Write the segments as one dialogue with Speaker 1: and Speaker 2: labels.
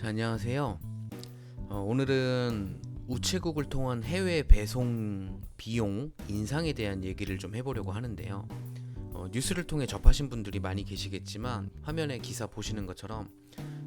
Speaker 1: 자, 안녕하세요. 오늘은 우체국을 통한 해외 배송 비용 인상에 대한 얘기를 좀 해보려고 하는데요. 뉴스를 통해 접하신 분들이 많이 계시겠지만 화면에 기사 보시는 것처럼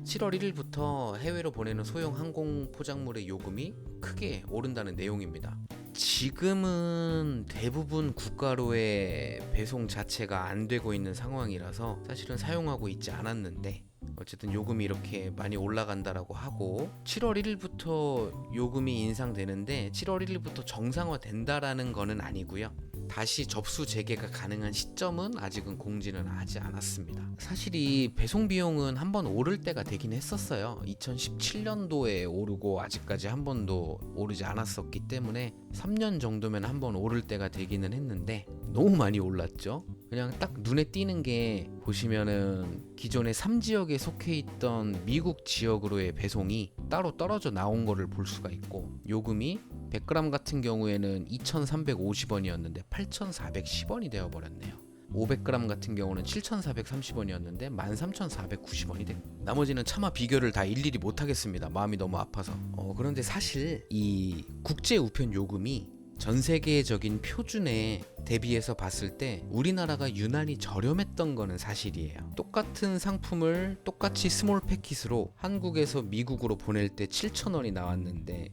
Speaker 1: 7월 1일부터 해외로 보내는 소형 항공 포장물의 요금이 크게 오른다는 내용입니다. 지금은 대부분 국가로의 배송 자체가 안 되고 있는 상황이라서 사실은 사용하고 있지 않았는데, 어쨌든 요금이 이렇게 많이 올라간다라고 하고 7월 1일부터 요금이 인상되는데 7월 1일부터 정상화된다라는 거는 아니고요. 다시 접수 재개가 가능한 시점은 아직은 공지는 하지 않았습니다. 사실 이 배송 비용은 한번 오를 때가 되긴 했었어요. 2017년도에 오르고 아직까지 한 번도 오르지 않았었기 때문에 3년 정도면 한번 오를 때가 되기는 했는데 너무 많이 올랐죠. 그냥 딱 눈에 띄는 게 보시면은 기존의 3지역에 속해 있던 미국 지역으로의 배송이 따로 떨어져 나온 거를 볼 수가 있고, 요금이 100g 같은 경우에는 2,350원이었는데 8,410원이 되어버렸네요. 500g 같은 경우는 7,430원이었는데 13,490원이 돼. 나머지는 차마 비교를 다 일일이 못하겠습니다. 마음이 너무 아파서. 그런데 사실 이 국제 우편 요금이 전 세계적인 표준에 대비해서 봤을 때 우리나라가 유난히 저렴했던 거는 사실이에요. 똑같은 상품을 똑같이 스몰 패킷으로 한국에서 미국으로 보낼 때 7,000원이 나왔는데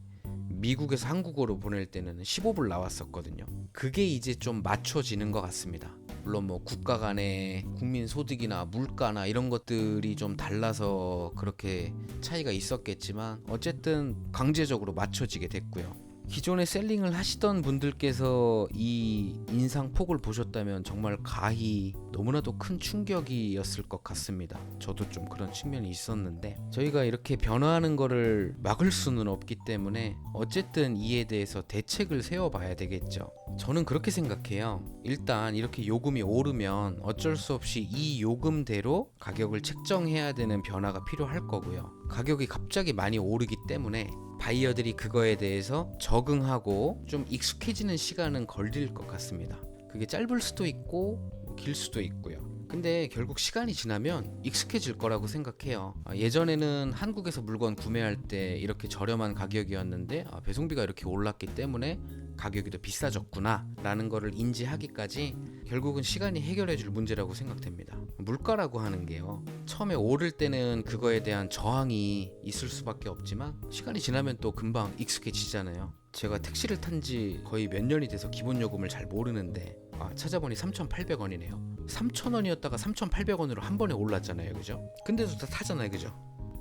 Speaker 1: 미국에서 한국으로 보낼 때는 15불 나왔었거든요. 그게 이제 좀 맞춰지는 것 같습니다. 물론 뭐 국가 간의 국민 소득이나 물가나 이런 것들이 좀 달라서 그렇게 차이가 있었겠지만 어쨌든 강제적으로 맞춰지게 됐고요. 기존에 셀링을 하시던 분들께서 이 인상폭을 보셨다면 정말 가히 너무나도 큰 충격이었을 것 같습니다. 저도 좀 그런 측면이 있었는데, 저희가 이렇게 변화하는 거를 막을 수는 없기 때문에 어쨌든 이에 대해서 대책을 세워봐야 되겠죠. 저는 그렇게 생각해요. 일단 이렇게 요금이 오르면 어쩔 수 없이 이 요금대로 가격을 책정해야 되는 변화가 필요할 거고요. 가격이 갑자기 많이 오르기 때문에 바이어들이 그거에 대해서 적응하고 좀 익숙해지는 시간은 걸릴 것 같습니다. 그게 짧을 수도 있고 길 수도 있고요. 근데 결국 시간이 지나면 익숙해질 거라고 생각해요. 예전에는 한국에서 물건 구매할 때 이렇게 저렴한 가격이었는데 배송비가 이렇게 올랐기 때문에 가격이 더 비싸졌구나 라는 거를 인지하기까지 결국은 시간이 해결해 줄 문제라고 생각됩니다. 물가라고 하는 게요, 처음에 오를 때는 그거에 대한 저항이 있을 수밖에 없지만 시간이 지나면 또 금방 익숙해지잖아요. 제가 택시를 탄 지 거의 몇 년이 돼서 기본 요금을 잘 모르는데 찾아보니 3,800원이네요. 3,000원이었다가 3,800원으로 한 번에 올랐잖아요, 그죠? 근데도 다 타잖아요, 그죠?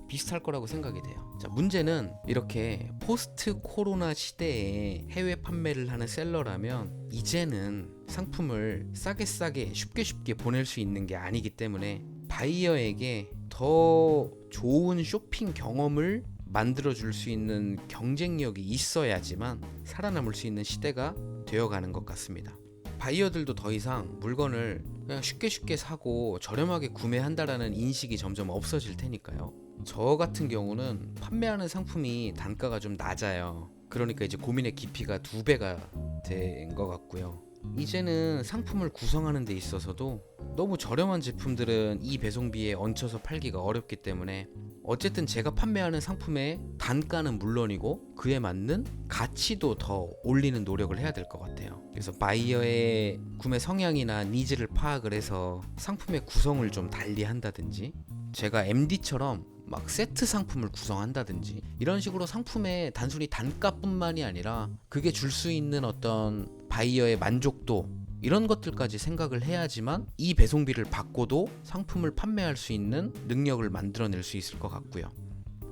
Speaker 1: 비슷할 거라고 생각이 돼요. 자, 문제는 이렇게 포스트 코로나 시대에 해외 판매를 하는 셀러라면 이제는 상품을 싸게 쉽게 보낼 수 있는 게 아니기 때문에 바이어에게 더 좋은 쇼핑 경험을 만들어줄 수 있는 경쟁력이 있어야지만 살아남을 수 있는 시대가 되어가는 것 같습니다. 바이어들도 더 이상 물건을 그냥 쉽게 사고 저렴하게 구매한다라는 인식이 점점 없어질 테니까요. 저 같은 경우는 판매하는 상품이 단가가 좀 낮아요. 그러니까 이제 고민의 깊이가 2배가 된 것 같고요. 이제는 상품을 구성하는 데 있어서도 너무 저렴한 제품들은 이 배송비에 얹혀서 팔기가 어렵기 때문에 어쨌든 제가 판매하는 상품의 단가는 물론이고 그에 맞는 가치도 더 올리는 노력을 해야 될 것 같아요. 그래서 바이어의 구매 성향이나 니즈를 파악을 해서 상품의 구성을 좀 달리 한다든지, 제가 MD처럼 막 세트 상품을 구성한다든지 이런 식으로 상품의 단순히 단가뿐만이 아니라 그게 줄 수 있는 어떤 바이어의 만족도, 이런 것들까지 생각을 해야지만 이 배송비를 받고도 상품을 판매할 수 있는 능력을 만들어낼 수 있을 것 같고요.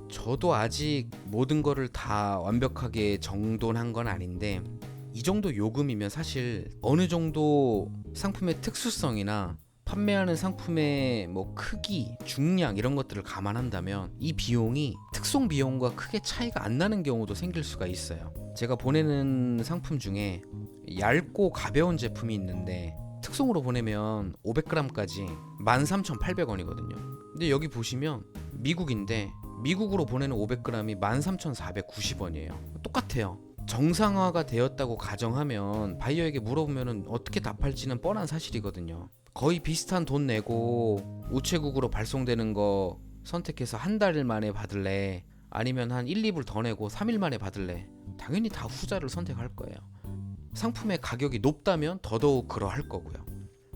Speaker 1: 저도 아직 모든 거를 다 완벽하게 정돈한 건 아닌데 이 정도 요금이면 사실 어느 정도 상품의 특수성이나 판매하는 상품의 뭐 크기, 중량 이런 것들을 감안한다면 이 비용이 특송 비용과 크게 차이가 안 나는 경우도 생길 수가 있어요. 제가 보내는 상품 중에 얇고 가벼운 제품이 있는데 특송으로 보내면 500g까지 13,800원이거든요. 근데 여기 보시면 미국인데 미국으로 보내는 500g이 13,490원이에요. 똑같아요. 정상화가 되었다고 가정하면 바이어에게 물어보면 어떻게 답할지는 뻔한 사실이거든요. 거의 비슷한 돈 내고 우체국으로 발송되는 거 선택해서 한 달 만에 받을래? 아니면 한 1, 2불 더 내고 3일 만에 받을래? 당연히 다 후자를 선택할 거예요. 상품의 가격이 높다면 더더욱 그러할 거고요.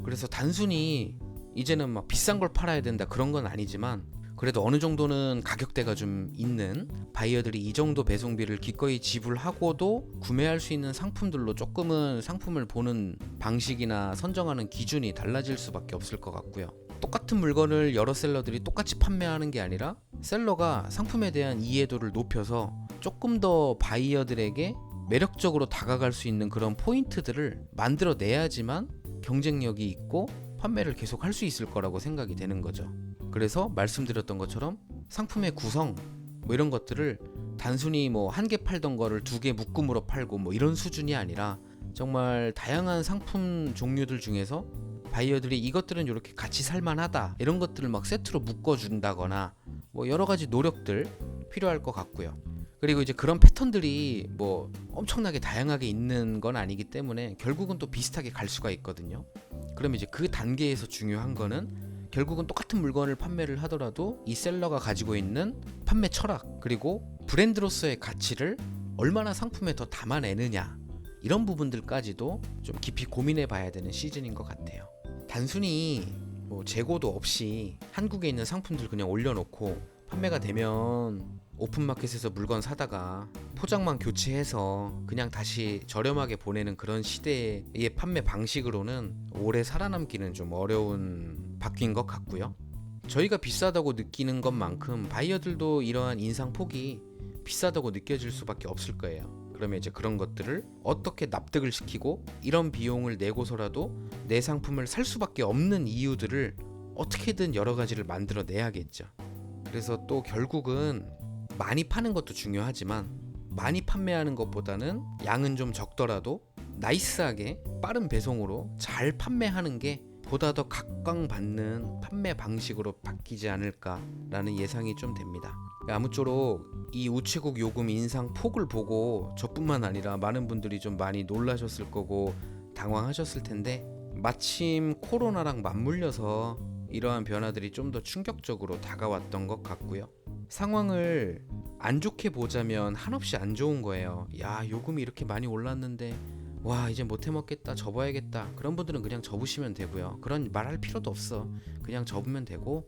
Speaker 1: 그래서 단순히 이제는 막 비싼 걸 팔아야 된다 그런 건 아니지만, 그래도 어느 정도는 가격대가 좀 있는 바이어들이 이 정도 배송비를 기꺼이 지불하고도 구매할 수 있는 상품들로 조금은 상품을 보는 방식이나 선정하는 기준이 달라질 수밖에 없을 것 같고요. 똑같은 물건을 여러 셀러들이 똑같이 판매하는 게 아니라 셀러가 상품에 대한 이해도를 높여서 조금 더 바이어들에게 매력적으로 다가갈 수 있는 그런 포인트들을 만들어내야지만 경쟁력이 있고 판매를 계속 할 수 있을 거라고 생각이 되는 거죠. 그래서 말씀드렸던 것처럼 상품의 구성 뭐 이런 것들을 단순히 뭐 한 개 팔던 거를 두 개 묶음으로 팔고 뭐 이런 수준이 아니라 정말 다양한 상품 종류들 중에서 바이어들이 이것들은 이렇게 같이 살만하다 이런 것들을 막 세트로 묶어준다거나 뭐 여러 가지 노력들 필요할 것 같고요. 그리고 이제 그런 패턴들이 뭐 엄청나게 다양하게 있는 건 아니기 때문에 결국은 또 비슷하게 갈 수가 있거든요. 그러면 이제 그 단계에서 중요한 거는 결국은 똑같은 물건을 판매를 하더라도 이 셀러가 가지고 있는 판매 철학, 그리고 브랜드로서의 가치를 얼마나 상품에 더 담아내느냐, 이런 부분들까지도 좀 깊이 고민해 봐야 되는 시즌인 것 같아요. 단순히 뭐 재고도 없이 한국에 있는 상품들 그냥 올려놓고 판매가 되면 오픈마켓에서 물건 사다가 포장만 교체해서 그냥 다시 저렴하게 보내는 그런 시대의 판매 방식으로는 오래 살아남기는 좀 어려운 바뀐 것 같고요. 저희가 비싸다고 느끼는 것만큼 바이어들도 이러한 인상 폭이 비싸다고 느껴질 수밖에 없을 거예요. 그러면 이제 그런 것들을 어떻게 납득을 시키고 이런 비용을 내고서라도 내 상품을 살 수밖에 없는 이유들을 어떻게든 여러 가지를 만들어 내야겠죠. 그래서 또 결국은 많이 파는 것도 중요하지만 많이 판매하는 것보다는 양은 좀 적더라도 나이스하게 빠른 배송으로 잘 판매하는 게 보다 더 각광받는 판매 방식으로 바뀌지 않을까라는 예상이 좀 됩니다. 아무쪼록 이 우체국 요금 인상 폭을 보고 저뿐만 아니라 많은 분들이 좀 많이 놀라셨을 거고 당황하셨을 텐데, 마침 코로나랑 맞물려서 이러한 변화들이 좀 더 충격적으로 다가왔던 것 같고요. 상황을 안 좋게 보자면 한없이 안 좋은 거예요. 야, 요금이 이렇게 많이 올랐는데 와, 이제 못 해먹겠다, 접어야겠다. 그런 분들은 그냥 접으시면 되고요. 그런 말할 필요도 없어. 그냥 접으면 되고,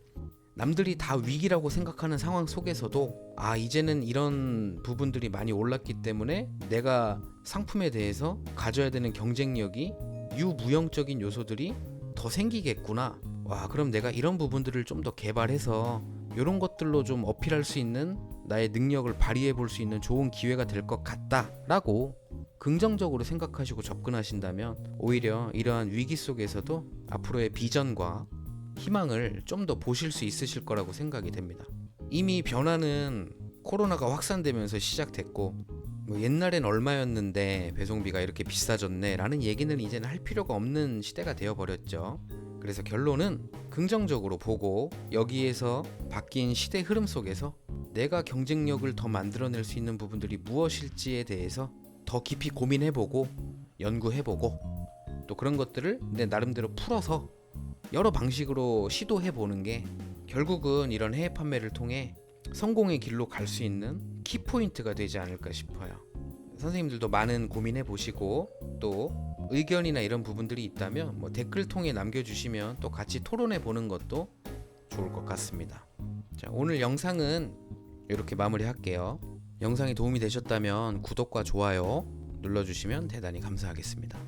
Speaker 1: 남들이 다 위기라고 생각하는 상황 속에서도 이제는 이런 부분들이 많이 올랐기 때문에 내가 상품에 대해서 가져야 되는 경쟁력이, 유무형적인 요소들이 더 생기겠구나. 와, 그럼 내가 이런 부분들을 좀 더 개발해서 이런 것들로 좀 어필할 수 있는, 나의 능력을 발휘해 볼 수 있는 좋은 기회가 될 것 같다 라고 긍정적으로 생각하시고 접근하신다면 오히려 이러한 위기 속에서도 앞으로의 비전과 희망을 좀 더 보실 수 있으실 거라고 생각이 됩니다. 이미 변화는 코로나가 확산되면서 시작됐고, 뭐 옛날엔 얼마였는데 배송비가 이렇게 비싸졌네 라는 얘기는 이제는 할 필요가 없는 시대가 되어버렸죠. 그래서 결론은 긍정적으로 보고 여기에서 바뀐 시대 흐름 속에서 내가 경쟁력을 더 만들어낼 수 있는 부분들이 무엇일지에 대해서 더 깊이 고민해보고 연구해보고 또 그런 것들을 내 나름대로 풀어서 여러 방식으로 시도해보는 게 결국은 이런 해외 판매를 통해 성공의 길로 갈 수 있는 키포인트가 되지 않을까 싶어요. 선생님들도 많은 고민해보시고 또 의견이나 이런 부분들이 있다면 뭐 댓글 통해 남겨주시면 또 같이 토론해보는 것도 좋을 것 같습니다. 자, 오늘 영상은 이렇게 마무리할게요. 영상이 도움이 되셨다면 구독과 좋아요 눌러주시면 대단히 감사하겠습니다.